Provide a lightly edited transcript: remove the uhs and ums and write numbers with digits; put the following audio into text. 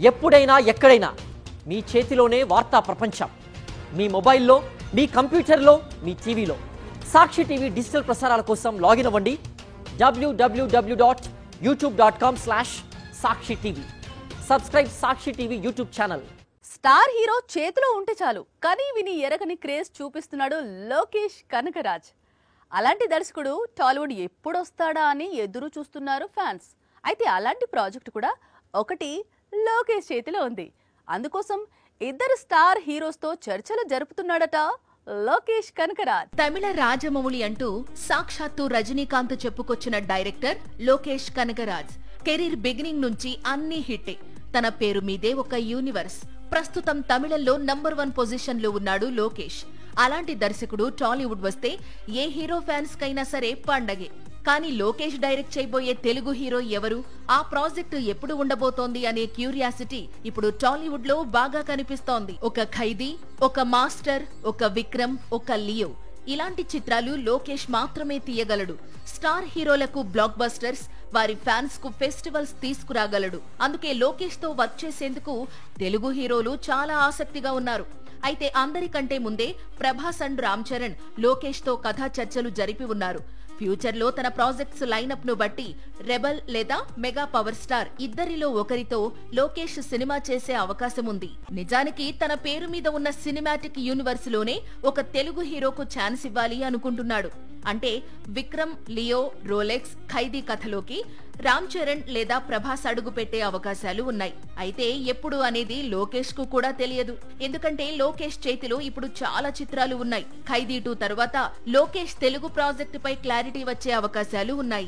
ఎప్పుడైనా ఎక్కడైనా మీ చేతిలోనే వార్తా ప్రపంచం. మీ మొబైల్లో, మీ కంప్యూటర్లో, మీ టీవీలో. సాక్షి టీవీ డిజిటల్ ప్రసారాల కోసం లాగిన్ అవ్వండి www.youtube.com/సాక్షి TV. Subscribe Sakshi TV YouTube channel. Star hero చేతిలో ఉంటే చాలు కానీ విని ఎరగని క్రేజ్ చూపిస్తున్నాడు లోకేష్ కనకరాజ్. అలాంటి దర్శకుడు టాలీవుడ్ ఎప్పుడొస్తాడా అని ఎదురు చూస్తున్నారు ఫ్యాన్స్. అయితే అలాంటి ప్రాజెక్ట్ కూడా ఒకటి లోకేష్ చేతిలో ఉంది. అందుకోసం ఇద్దరు స్టార్ హీరోస్తో చర్చలు జరుపుతున్నాడట లోకేష్ కనకరాజ్. తమిళ రాజమౌళి అంటూ సాక్షాత్తు రజనీకాంత్ చెప్పుకొచ్చిన director Lokesh Kanagaraj. Career beginning నుంచి అన్ని హిట్టే. తన పేరు మీదే ఒక యూనివర్స్. ప్రస్తుతం తమిళంలో నంబర్ 1 పొజిషన్ లో ఉన్నాడు లోకేష్. అలాంటి దర్శకుడు టాలీవుడ్ వస్తే ఏ హీరో ఫ్యాన్స్ కైనా సరే పండగే. కానీ లోకేష్ డైరెక్ట్ చేయబోయే తెలుగు హీరో ఎవరు, ఆ ప్రాజెక్టు ఎప్పుడు ఉండబోతోంది అనే క్యూరియాసిటీ ఇప్పుడు టాలీవుడ్ లో బాగా కనిపిస్తోంది. ఒక ఖైదీ, ఒక మాస్టర్, ఒక విక్రమ్, ఒక లియో ఇలాంటి చిత్రాలు లోకేష్ మాత్రమే తీయగలడు. స్టార్ హీరోలకు బ్లాక్ బస్టర్స్, వారి ఫ్యాన్స్ కు ఫెస్టివల్స్ తీసుకురాగలడు. అందుకే లోకేష్ తో వర్క్ చేసేందుకు తెలుగు హీరోలు చాలా ఆసక్తిగా ఉన్నారు. అయితే అందరికంటే ముందే ప్రభాస్ అండ్ రామ్ చరణ్ లోకేష్ తో కథా చర్చలు జరిపి ఉన్నారు. ఫ్యూచర్ లో తన ప్రాజెక్ట్స్ లైనప్ ను బట్టి రెబల్ లేదా మెగా పవర్ స్టార్ ఇద్దరిలో ఒకరితో లోకేష్ సినిమా చేసే అవకాశం ఉంది. నిజానికి తన పేరు మీద ఉన్న సినిమాటిక్ యూనివర్స్ లోనే ఒక తెలుగు హీరోకు ఛాన్స్ ఇవ్వాలి అనుకుంటున్నాడు. అంటే విక్రమ్, లియో, రోలెక్స్, ఖైదీ కథలోకి రామ్ చరణ్ లేదా ప్రభాస్ అడుగు పెట్టే అవకాశాలు ఉన్నాయి. అయితే ఎప్పుడు అనేది లోకేష్ కు కూడా తెలియదు. ఎందుకంటే లోకేష్ చేతిలో ఇప్పుడు చాలా చిత్రాలు ఉన్నాయి. ఖైదీ 2 తర్వాత లోకేష్ తెలుగు ప్రాజెక్టు పై క్లారిటీ వచ్చే అవకాశాలు ఉన్నాయి.